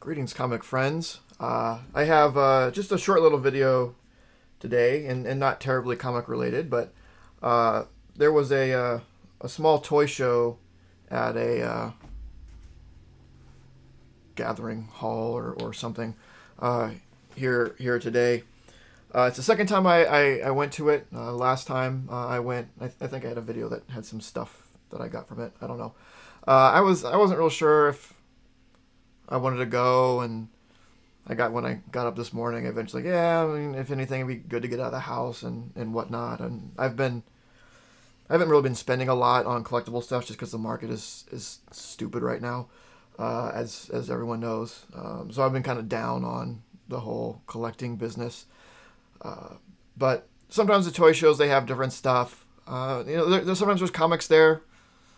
Greetings, comic friends. I have just a short little video today, and not terribly comic related, but there was a small toy show at a gathering hall or something here today. It's the second time I went to it. Last time I went, I think I had a video that had some stuff that I got from it. I don't know. I wasn't real sure if I wanted to go, and when I got up this morning, I eventually, yeah, I mean, if anything, it'd be good to get out of the house and whatnot. And I haven't really been spending a lot on collectible stuff just because the market is stupid right now, as everyone knows. So I've been kind of down on the whole collecting business. But sometimes the toy shows, they have different stuff. Sometimes there's comics there,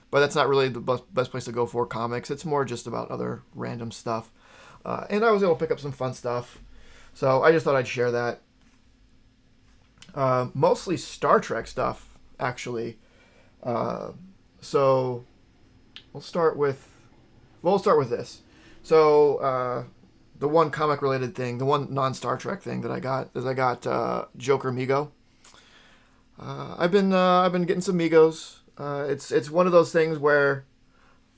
but that's not really the best place to go for comics. It's more just about other random stuff. And I was able to pick up some fun stuff. So I just thought I'd share that. Mostly Star Trek stuff, actually. So we'll start with this. So the one comic related thing, the one non-Star Trek thing that I got is Joker Mego. I've been getting some Megos. It's one of those things where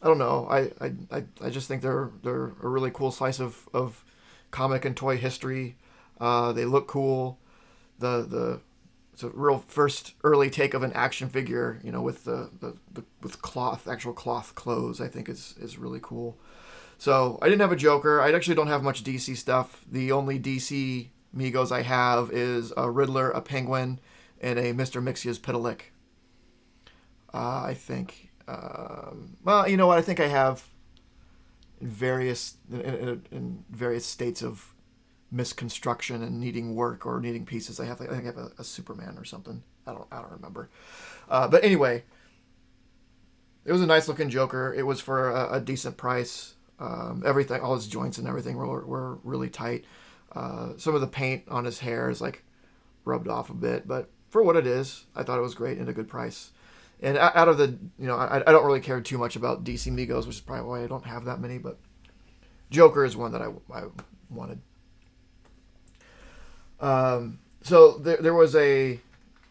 I don't know. I just think they're a really cool slice of comic and toy history. They look cool. It's a real first early take of an action figure, with with cloth, actual cloth clothes. I think is really cool. So I didn't have a Joker. I actually don't have much DC stuff. The only DC Megos I have is a Riddler, a Penguin, and a Mr. Mxyzptlk. I think. Well, you know what? I think I have in various states of misconstruction and needing work or needing pieces. I think I have a Superman or something. I don't remember. But anyway, it was a nice looking Joker. It was for a decent price. Everything, all his joints and everything were really tight. Some of the paint on his hair is like rubbed off a bit, but for what it is, I thought it was great and a good price. And out of the, I don't really care too much about DC Megos, which is probably why I don't have that many, but Joker is one that I wanted. So there was a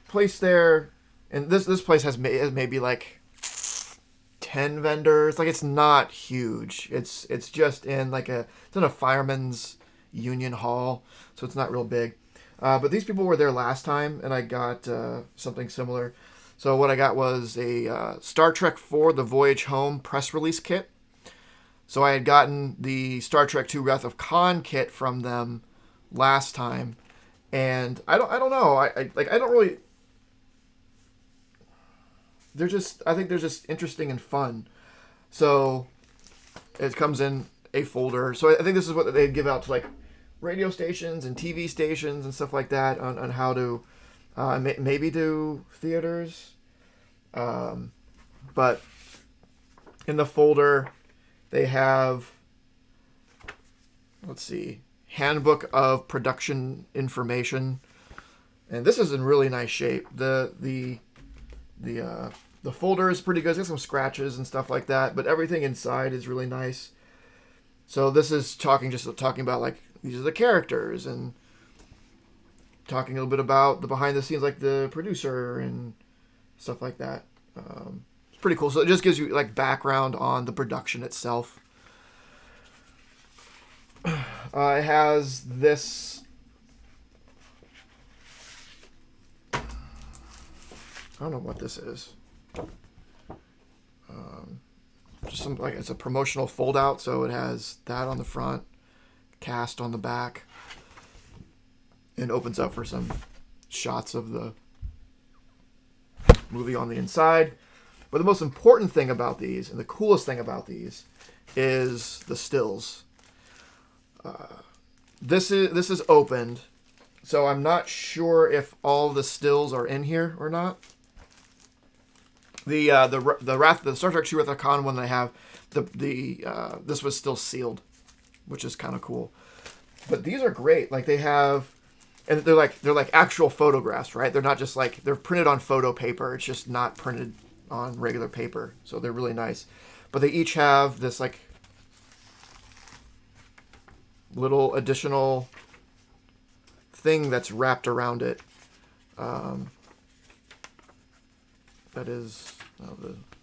place there, and this place has maybe like 10 vendors. Like, it's not huge. It's just in it's in a fireman's union hall, so it's not real big. But these people were there last time, and I got something similar. So what I got was a Star Trek IV The Voyage Home press release kit. So I had gotten the Star Trek II Wrath of Khan kit from them last time, and I don't know. I don't really. I think they're just interesting and fun. So it comes in a folder. So I think this is what they give out to radio stations and TV stations and stuff like that on how to maybe do theaters. But in the folder they have, let's see, Handbook of Production Information, and this is in really nice shape. The folder is pretty good. It's got some scratches and stuff like that, but everything inside is really nice. So this is talking about these are the characters, and talking a little bit about the behind the scenes, like the producer and stuff like that. It's pretty cool. So it just gives you background on the production itself. It has this. I don't know what this is. Just some it's a promotional fold out, so it has that on the front, cast on the back, and opens up for some shots of the movie on the inside. But the most important thing about these, and the coolest thing about these, is the stills. This is opened, so I'm not sure if all the stills are in here or not. The Star Trek II Wrath of Khan one that I have, this was still sealed, which is kind of cool. But these are great. They have, and they're like actual photographs, right? They're not just they're printed on photo paper. It's just not printed on regular paper, so they're really nice. But they each have this little additional thing that's wrapped around it. That is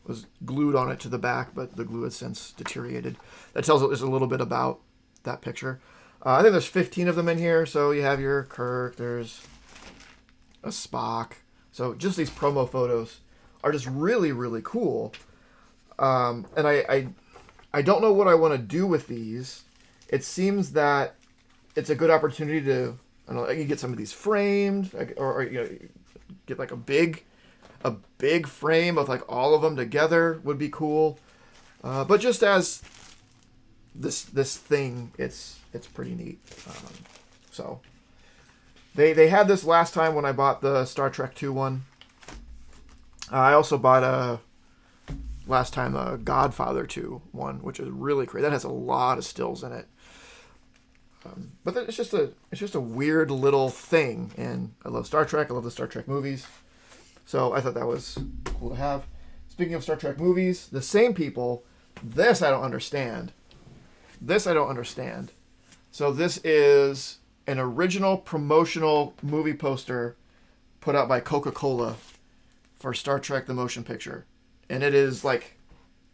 was glued on it to the back, but the glue has since deteriorated. That tells us a little bit about that picture. I think there's 15 of them in here. So you have your Kirk, there's a Spock. So just these promo photos are just really, really cool. And I don't know what I want to do with these. It seems that it's a good opportunity to, I don't know, I can get some of these framed, or you know, get like a big frame of like all of them together would be cool. But just as this thing, it's pretty neat. So they had this last time when I bought the Star Trek 2 one. I also bought last time a Godfather 2 one, which is really great. That has a lot of stills in it. But it's just a weird little thing, and I love Star Trek. I love the Star Trek movies, so I thought that was cool to have. Speaking of Star Trek movies, the same people. This I don't understand. So this is an original promotional movie poster put out by Coca-Cola for Star Trek: The Motion Picture, and it is like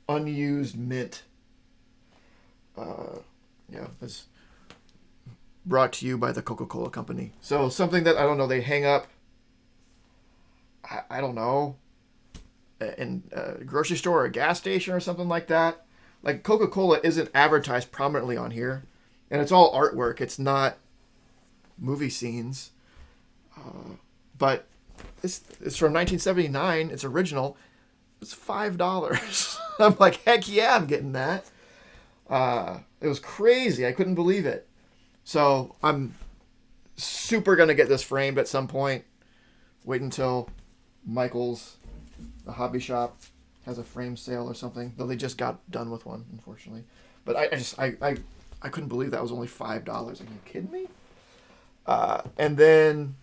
unused mint. It's brought to you by the Coca-Cola Company. So something that, I don't know, they hang up, I don't know, in a grocery store or a gas station or something like that. Like, Coca-Cola isn't advertised prominently on here, and it's all artwork. It's not movie scenes. But it's from 1979. It's original. It's $5. I'm like, heck yeah, I'm getting that. It was crazy. I couldn't believe it. So I'm super going to get this framed at some point. Wait until Michael's, the hobby shop, has a frame sale or something. Though they just got done with one, unfortunately. But I couldn't believe that was only $5. Are you kidding me? And then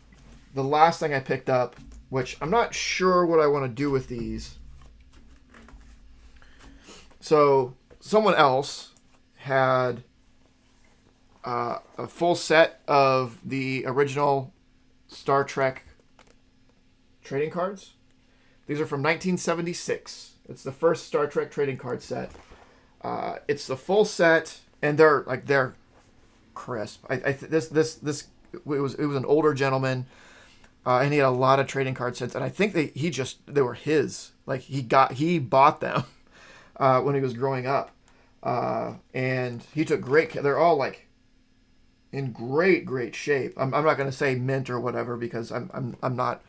the last thing I picked up, which I'm not sure what I want to do with these. So someone else had a full set of the original Star Trek trading cards. These are from 1976. It's the first Star Trek trading card set. It's the full set, and they're crisp. It was an older gentleman, and he had a lot of trading card sets, and I think they were his. Like he bought them when he was growing up, and he took great care. They're all like in great shape. I'm not going to say mint or whatever because I'm not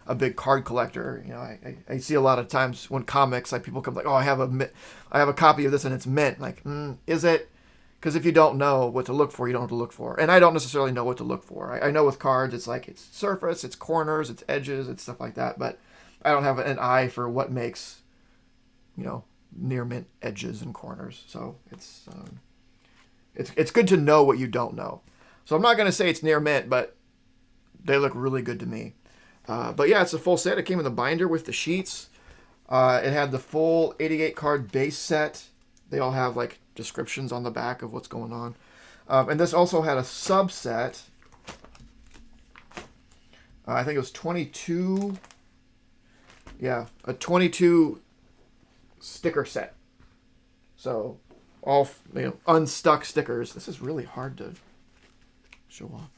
a big card collector. You know, I see a lot of times when comics, like, people come like, oh, I have a copy of this and it's mint. Like, is it? Because if you don't know what to look for, you don't know what to look for. And I don't necessarily know what to look for. I know with cards, it's like, it's surface, it's corners, it's edges, it's stuff like that. But I don't have an eye for what makes, near mint edges and corners. So it's good to know what you don't know. So I'm not going to say it's near mint, but they look really good to me. But yeah, it's a full set. It came in the binder with the sheets. It had the full 88 card base set. They all have like descriptions on the back of what's going on. And this also had a subset. I think it was 22. Yeah, a 22 sticker set. So all unstuck stickers. This is really hard to show off.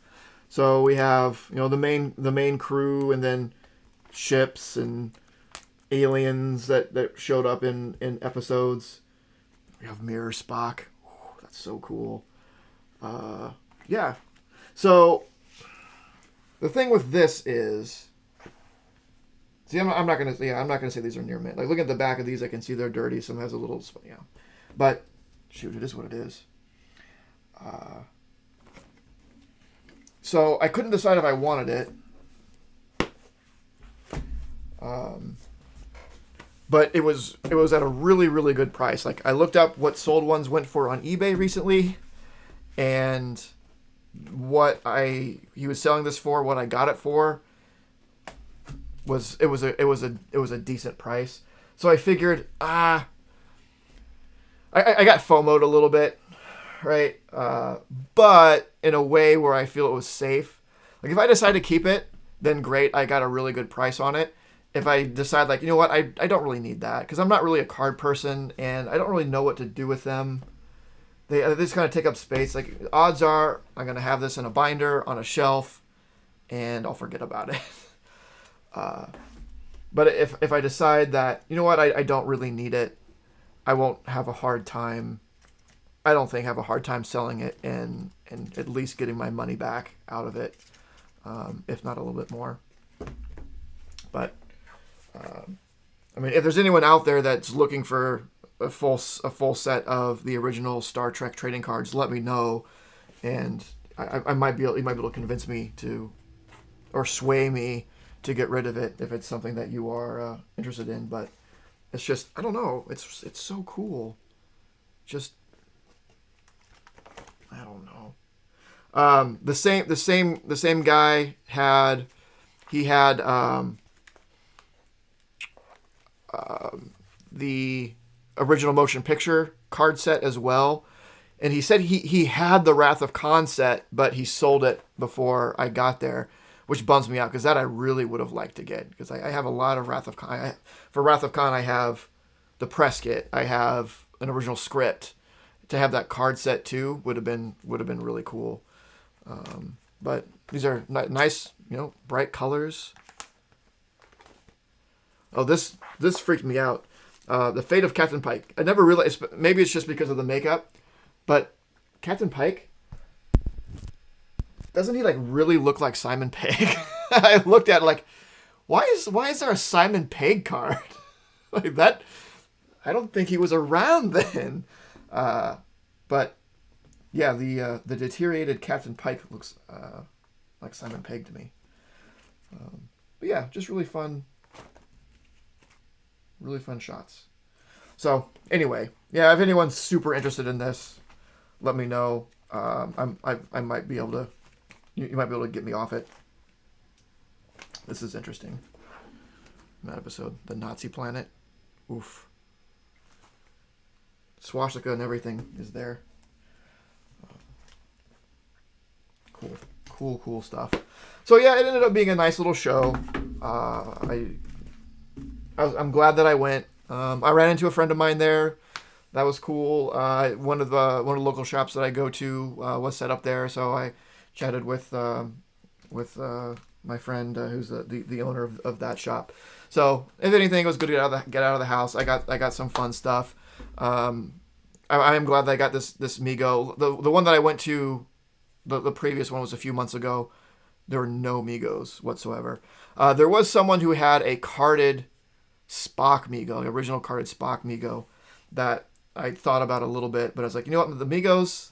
So we have the main crew, and then ships and aliens that showed up in episodes. We have Mirror Spock. Ooh, that's so cool. Yeah. So the thing with this is, see, I'm not gonna say these are near mint. Like, look at the back of these. I can see they're dirty. Some has a little, but shoot, it is what it is. So I couldn't decide if I wanted it. But it was at a really, really good price. Like, I looked up what sold ones went for on eBay recently, and what he was selling this for, what I got it for, was a decent price. So I figured, I got FOMO'd a little bit right? But in a way where I feel it was safe. Like if I decide to keep it, then great, I got a really good price on it. If I decide like, you know what, I don't really need that because I'm not really a card person and I don't really know what to do with them. They just kind of take up space. Like odds are I'm gonna have this in a binder on a shelf, and I'll forget about it. uh, but if I decide that you know what I don't really need it, I won't have a hard time. I don't think have a hard time selling it and at least getting my money back out of it, if not a little bit more. But I mean, if there's anyone out there that's looking for a full set of the original Star Trek trading cards, let me know, and I might be able, you might be able to convince me to, or sway me to get rid of it if it's something that you are interested in. But it's just I don't know. It's so cool. Just I don't know. The same guy had the original motion picture card set as well, and he said he had the Wrath of Khan set, but he sold it before I got there, which bums me out because that I really would have liked to get because I have a lot of Wrath of Khan. For Wrath of Khan, I have the press kit, I have an original script. To have that card set too would have been really cool. But these are nice, bright colors. Oh, this freaked me out. The Fate of Captain Pike. I never realized. Maybe it's just because of the makeup, but Captain Pike, doesn't he like really look like Simon Pegg? I looked at it like, why is there a Simon Pegg card like that? I don't think he was around then. But yeah, the deteriorated Captain Pike looks like Simon Pegg to me. But yeah, just really fun shots. So anyway, yeah, if anyone's super interested in this, let me know. I might be able to. You might be able to get me off it. This is interesting. That episode, the Nazi planet. Oof. Swastika and everything is there. Cool stuff. So yeah, it ended up being a nice little show. I'm glad that I went. I ran into a friend of mine there. That was cool. One of the local shops that I go to was set up there, so I chatted with my friend who's the owner of that shop. So if anything, it was good to get out of the house. I got some fun stuff. I am glad that I got this Mego. The one that I went to, the previous one was a few months ago. There were no Megos whatsoever. There was someone who had a carded Spock Mego, the original carded Spock Mego, that I thought about a little bit, but I was like, you know what, the Megos,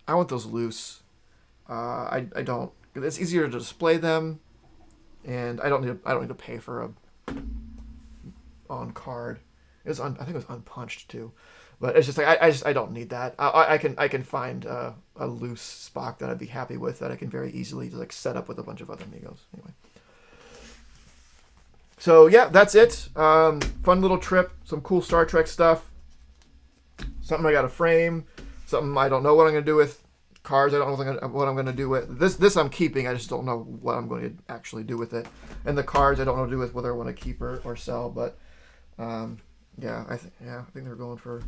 I want those loose. I don't. It's easier to display them, and I don't need to pay for a on card. I think it was unpunched too, but it's just like I don't need that. I can find a loose Spock that I'd be happy with that I can very easily just like set up with a bunch of other Megos. Anyway. So yeah, that's it. Fun little trip. Some cool Star Trek stuff. Something I got to frame. Something I don't know what I'm going to do with. Cards I don't know what I'm going to do with. This I'm keeping. I just don't know what I'm going to actually do with it. And the cards I don't know what to do with, whether I want to keep or sell. But yeah, I think they're going for.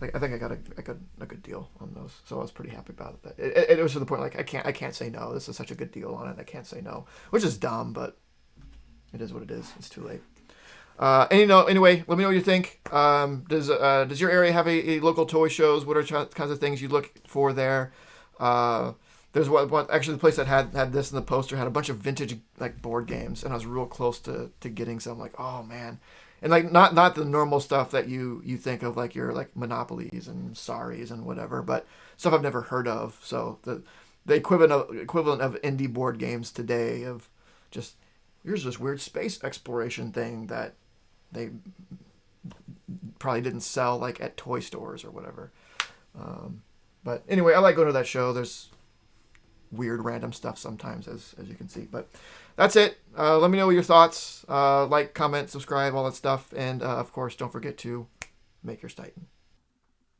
I think I got a good deal on those, so I was pretty happy about it. It was to the point like I can't say no. This is such a good deal on it. I can't say no, which is dumb, but it is what it is. It's too late. Anyway, let me know what you think. Does your area have a local toy shows? What are kinds of things you look for there? There's one actually the place that had this in the poster had a bunch of vintage like board games, and I was real close to getting some. Like, oh man, and like not the normal stuff that you think of like your like Monopolies and Saris and whatever, but stuff I've never heard of. So the equivalent of indie board games today of just here's this weird space exploration thing that they probably didn't sell like at toy stores or whatever. But anyway, I like going to that show. There's weird random stuff sometimes, as you can see. But that's it. Let me know your thoughts. Like, comment, subscribe, all that stuff. And of course, don't forget to make your Titan.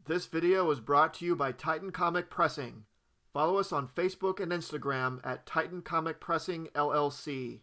This video was brought to you by Titan Comic Pressing. Follow us on Facebook and Instagram at Titan Comic Pressing LLC.